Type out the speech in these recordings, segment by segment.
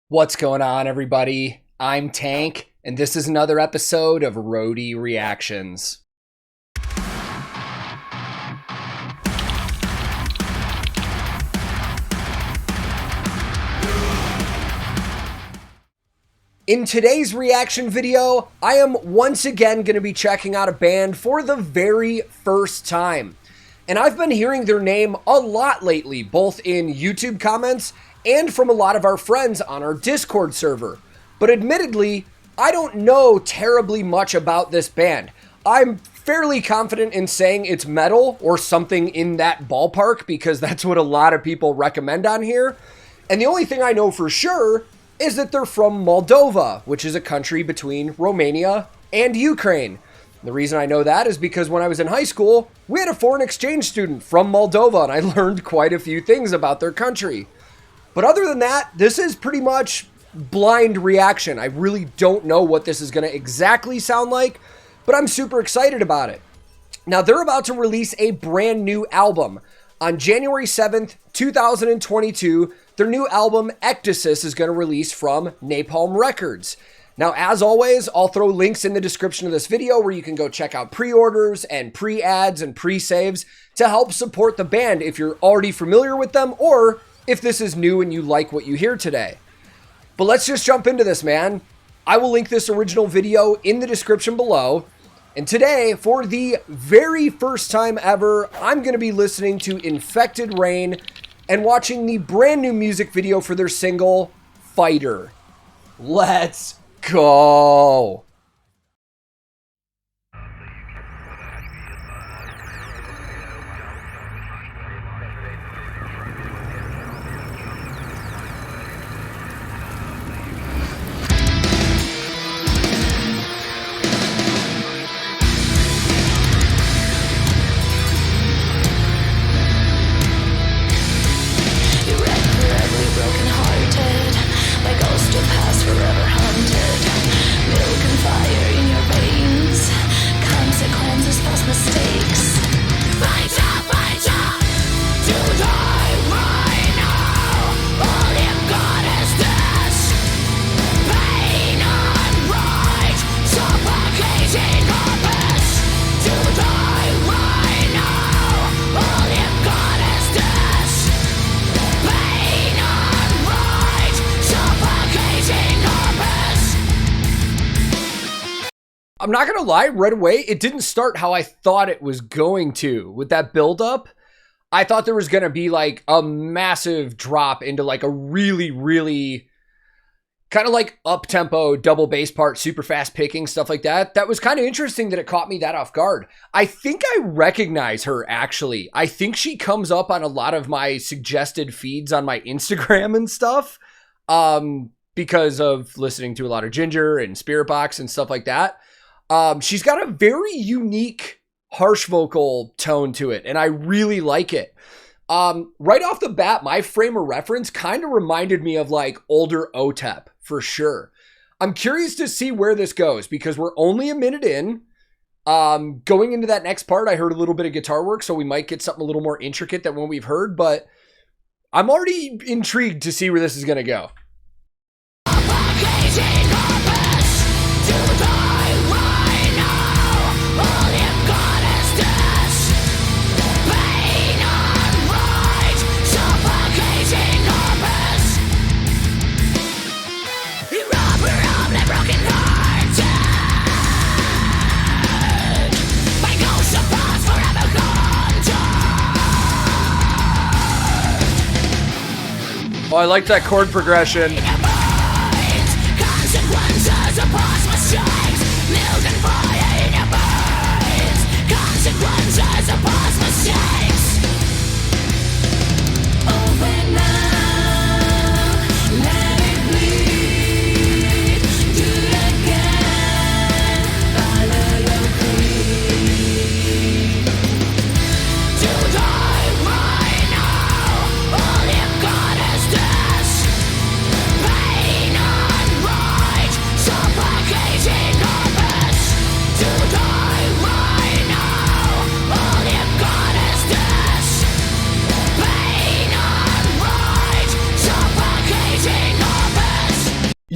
What's going on, everybody? I'm Tank, and this is another episode of Roadie Reactions. In today's reaction video, I am once again going to be checking out a band for the very first time. And I've been hearing their name a lot lately, both in YouTube comments and from a lot of our friends on our Discord server. But admittedly, I don't know terribly much about this band. I'm fairly confident in saying it's metal or something in that ballpark because that's what a lot of people recommend on here. And the only thing I know for sure is that they're from Moldova, which is a country between Romania and Ukraine. The reason I know that is because when I was in high school, we had a foreign exchange student from Moldova, and I learned quite a few things about their country. But other than that, this is pretty much blind reaction. I really don't know what this is going to exactly sound like, but I'm super excited about it. Now, they're about to release a brand new album. On January 7th, 2022, their new album, Ecdysis, is going to release from Napalm Records. Now, as always, I'll throw links in the description of this video where you can go check out pre-orders and pre-ads and pre-saves to help support the band if you're already familiar with them or if this is new and you like what you hear today. But let's just jump into this, man. I will link this original video in the description below. And today, for the very first time ever, I'm going to be listening to Infected Rain and watching the brand new music video for their single, Fighter. Let's go. I'm not going to lie, right away, it didn't start how I thought it was going to. With that build-up, I thought there was going to be like a massive drop into like a really kind of like up-tempo double bass part, super fast picking, stuff like that. That was kind of interesting that it caught me that off guard. I think I recognize her, actually. I think she comes up on a lot of my suggested feeds on my Instagram and stuff because of listening to a lot of Jinjer and Spirit Box and stuff like that. She's got a very unique harsh vocal tone to it, and I really like it. Right off the bat, my frame of reference kind of reminded me of like older Otep for sure. I'm curious to see where this goes because we're only a minute in. Going into that next part, I heard a little bit of guitar work, so we might get something a little more intricate than what we've heard, but I'm already intrigued to see where this is going to go. Oh, I like that chord progression.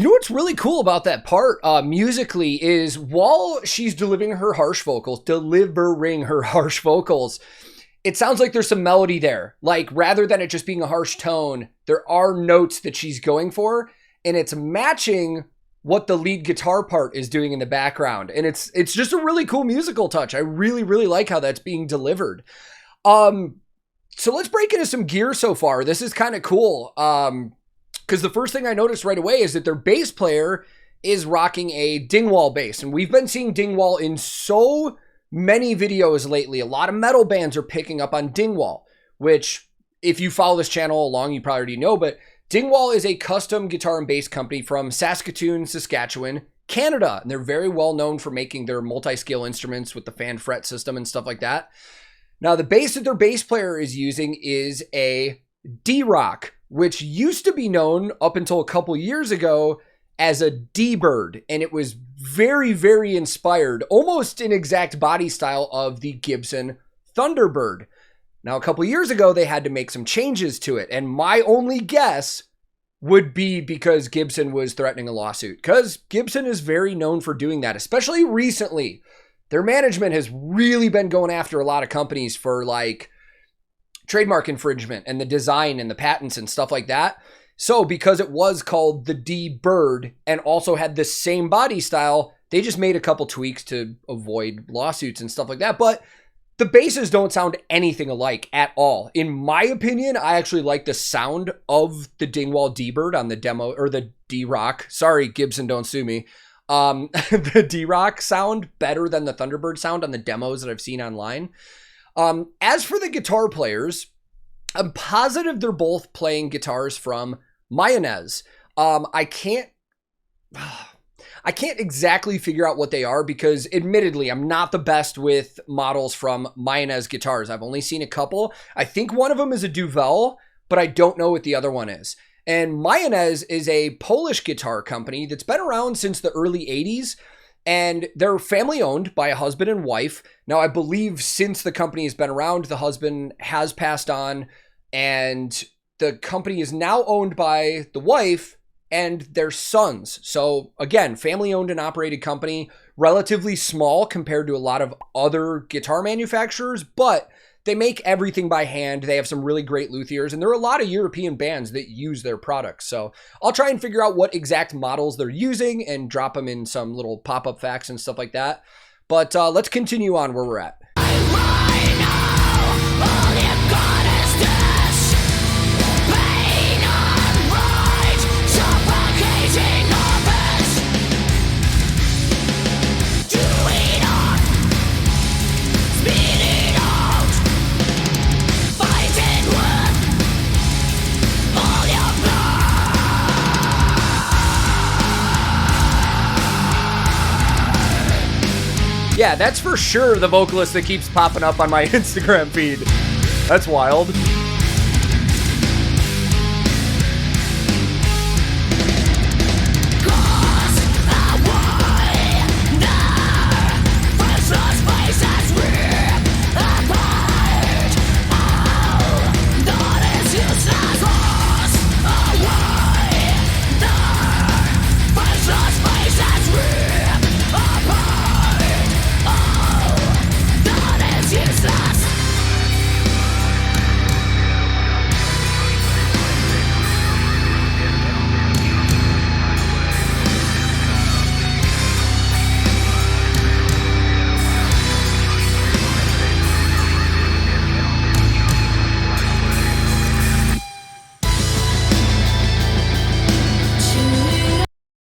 You know what's really cool about that part musically is while she's delivering her harsh vocals, it sounds like there's some melody there. Like rather than it just being a harsh tone, there are notes that she's going for, and it's matching what the lead guitar part is doing in the background. And it's just a really cool musical touch. I really, really like how that's being delivered. So let's break into some gear so far. This is kind of cool. Because the first thing I noticed right away is that their bass player is rocking a Dingwall bass. And we've been seeing Dingwall in so many videos lately. A lot of metal bands are picking up on Dingwall, which if you follow this channel along, you probably already know, but Dingwall is a custom guitar and bass company from Saskatoon, Saskatchewan, Canada. And they're very well known for making their multi-scale instruments with the fan fret system and stuff like that. Now, the bass that their bass player is using is a D-Rock, which used to be known up until a couple years ago as a D-Bird, and it was very, very inspired, almost an exact body style of the Gibson Thunderbird. Now, a couple years ago, they had to make some changes to it, and my only guess would be because Gibson was threatening a lawsuit, because Gibson is very known for doing that, especially recently. Their management has really been going after a lot of companies for like trademark infringement and the design and the patents and stuff like that. So because it was called the D-Bird and also had the same body style, they just made a couple tweaks to avoid lawsuits and stuff like that. But the basses don't sound anything alike at all. In my opinion, I actually like the sound of the Dingwall D-Bird on the demo, or the D-Rock. Sorry, Gibson, don't sue me. The D-Rock sound better than the Thunderbird sound on the demos that I've seen online. As for the guitar players, I'm positive they're both playing guitars from Mayonnaise. I can't exactly figure out what they are because admittedly, I'm not the best with models from Mayonnaise guitars. I've only seen a couple. I think one of them is a Duvel, but I don't know what the other one is. And Mayonnaise is a Polish guitar company that's been around since the early 80s. And they're family owned by a husband and wife. Now, I believe since the company has been around, the husband has passed on, and the company is now owned by the wife and their sons. So again, family owned and operated company, relatively small compared to a lot of other guitar manufacturers, but they make everything by hand. They have some really great luthiers, and there are a lot of European bands that use their products. So I'll try and figure out what exact models they're using and drop them in some little pop-up facts and stuff like that. But let's continue on where we're at. Yeah, that's for sure the vocalist that keeps popping up on my Instagram feed. That's wild.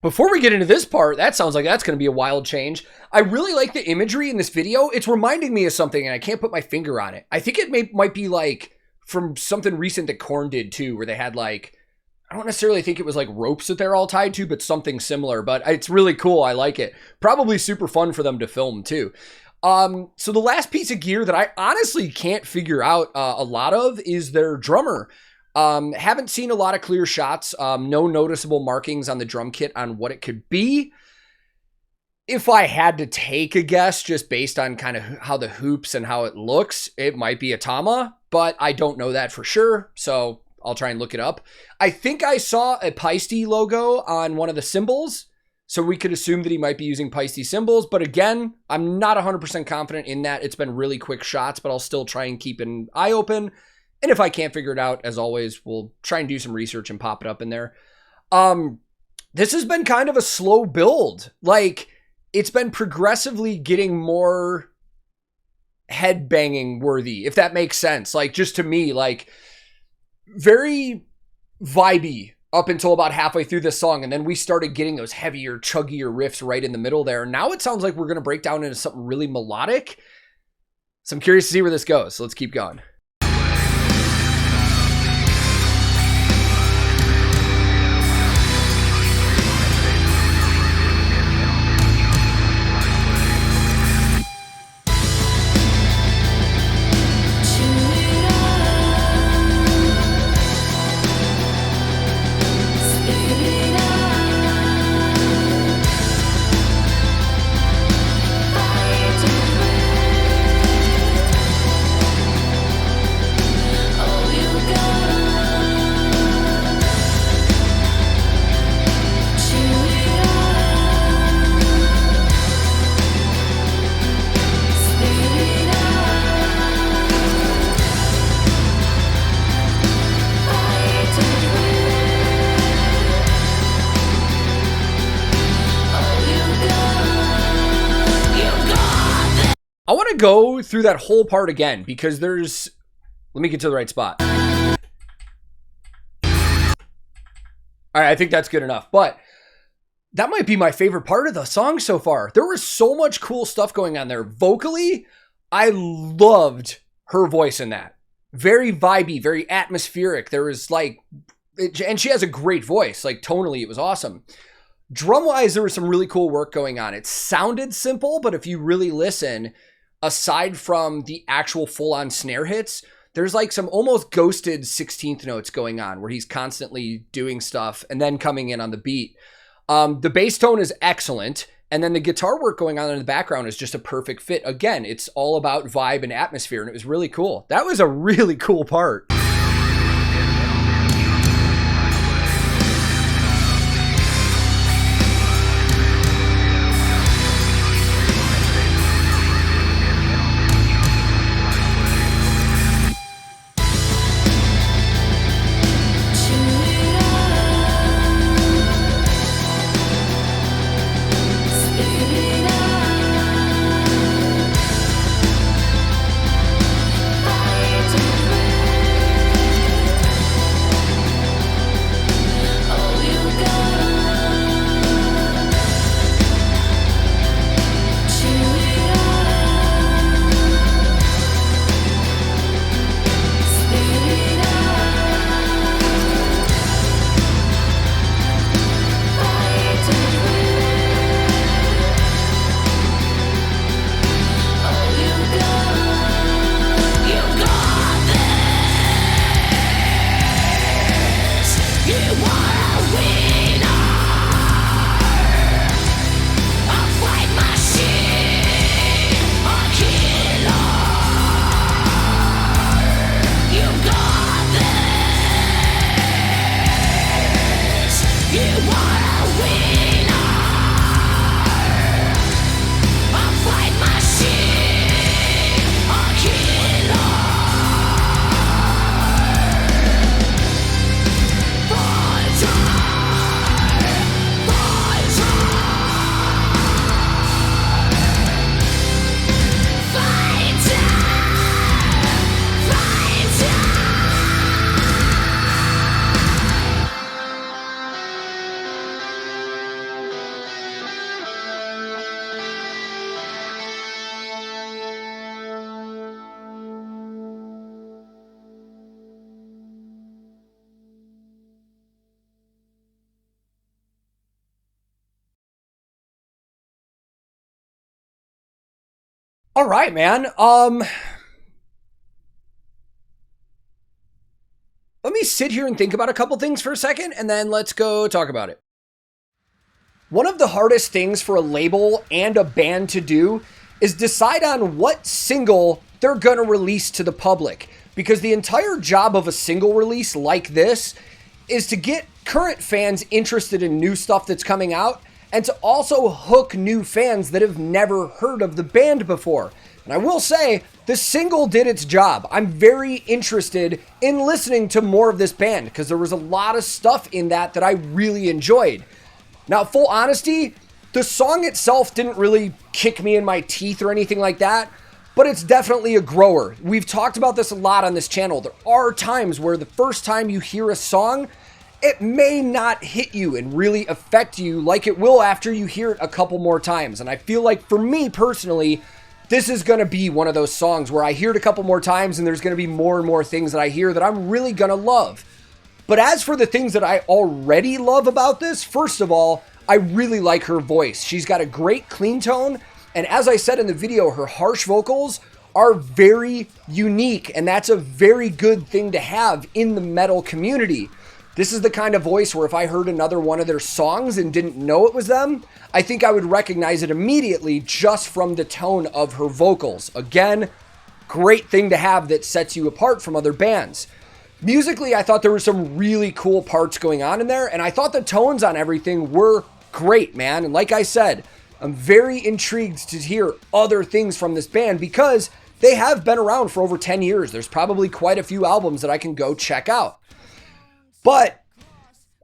Before we get into this part, that sounds like that's going to be a wild change. I really like the imagery in this video. It's reminding me of something, and I can't put my finger on it. I think it might be like from something recent that KoRn did too, where they had like, I don't necessarily think it was like ropes that they're all tied to, but something similar. But it's really cool. I like it. Probably super fun for them to film too. So the last piece of gear that I honestly can't figure out a lot of is their drummer. Haven't seen a lot of clear shots. No noticeable markings on the drum kit on what it could be. If I had to take a guess, just based on kind of how the hoops and how it looks, it might be a Tama, but I don't know that for sure. So I'll try and look it up. I think I saw a Peisty logo on one of the symbols, so we could assume that he might be using Peisty symbols. But again, I'm not 100% confident in that. It's been really quick shots, but I'll still try and keep an eye open. And if I can't figure it out, as always, we'll try and do some research and pop it up in there. This has been kind of a slow build. Like, it's been progressively getting more headbanging worthy, if that makes sense. Like, just to me, like, very vibey up until about halfway through this song, and then we started getting those heavier, chuggier riffs right in the middle there. Now it sounds like we're going to break down into something really melodic. So I'm curious to see where this goes. So let's keep going. I want to go through that whole part again because there's, let me get to the right spot. All right, I think that's good enough, but that might be my favorite part of the song so far. There was so much cool stuff going on there. Vocally, I loved her voice in that. Very vibey, very atmospheric. There was like, and she has a great voice, like tonally, it was awesome. Drum-wise, there was some really cool work going on. It sounded simple, but if you really listen, aside from the actual full-on snare hits, there's like some almost ghosted 16th notes going on where he's constantly doing stuff and then coming in on the beat. The bass tone is excellent, and then the guitar work going on in the background is just a perfect fit. Again, it's all about vibe and atmosphere, and it was really cool. That was a really cool part. All right, man. Let me sit here and think about a couple things for a second, and then let's go talk about it. One of the hardest things for a label and a band to do is decide on what single they're gonna release to the public. because the entire job of a single release like this is to get current fans interested in new stuff that's coming out, and to also hook new fans that have never heard of the band before. And I will say, the single did its job. I'm very interested in listening to more of this band, because there was a lot of stuff in that I really enjoyed. Now, full honesty, the song itself didn't really kick me in my teeth or anything like that, but it's definitely a grower. We've talked about this a lot on this channel. There are times where the first time you hear a song, it may not hit you and really affect you like it will after you hear it a couple more times. And I feel like for me personally, this is going to be one of those songs where I hear it a couple more times and there's going to be more and more things that I hear that I'm really going to love. But as for the things that I already love about this, first of all, I really like her voice. She's got a great clean tone. And as I said in the video, her harsh vocals are very unique. And that's a very good thing to have in the metal community. This is the kind of voice where if I heard another one of their songs and didn't know it was them, I think I would recognize it immediately just from the tone of her vocals. Again, great thing to have that sets you apart from other bands. Musically, I thought there were some really cool parts going on in there, and I thought the tones on everything were great, man. And like I said, I'm very intrigued to hear other things from this band because they have been around for over 10 years. There's probably quite a few albums that I can go check out. But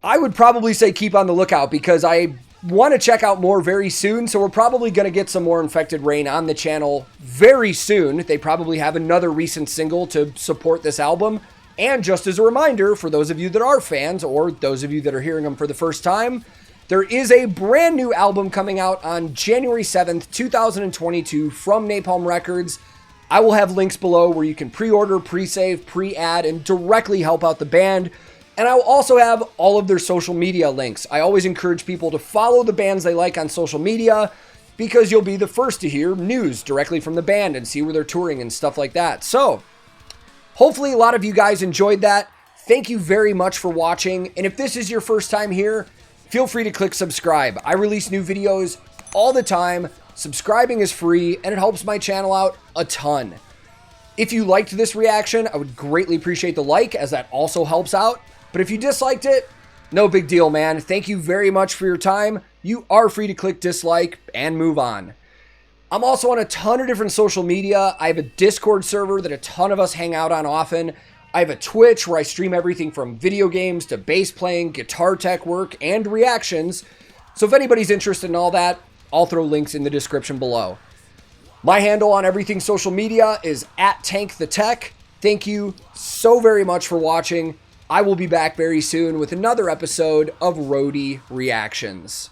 I would probably say keep on the lookout because I want to check out more very soon. So we're probably going to get some more Infected Rain on the channel very soon. They probably have another recent single to support this album. And just as a reminder, for those of you that are fans or those of you that are hearing them for the first time, there is a brand new album coming out on January 7th, 2022 from Napalm Records. I will have links below where you can pre-order, pre-save, pre-add, and directly help out the band. And I will also have all of their social media links. I always encourage people to follow the bands they like on social media because you'll be the first to hear news directly from the band and see where they're touring and stuff like that. So, hopefully a lot of you guys enjoyed that. Thank you very much for watching. And if this is your first time here, feel free to click subscribe. I release new videos all the time. Subscribing is free and it helps my channel out a ton. If you liked this reaction, I would greatly appreciate the like as that also helps out. But if you disliked it, no big deal, man. Thank you very much for your time. You are free to click dislike and move on. I'm also on a ton of different social media. I have a Discord server that a ton of us hang out on often. I have a Twitch where I stream everything from video games to bass playing, guitar tech work, and reactions. So if anybody's interested in all that, I'll throw links in the description below. My handle on everything social media is @TankTheTech. Thank you so very much for watching. I will be back very soon with another episode of Roadie Reactions.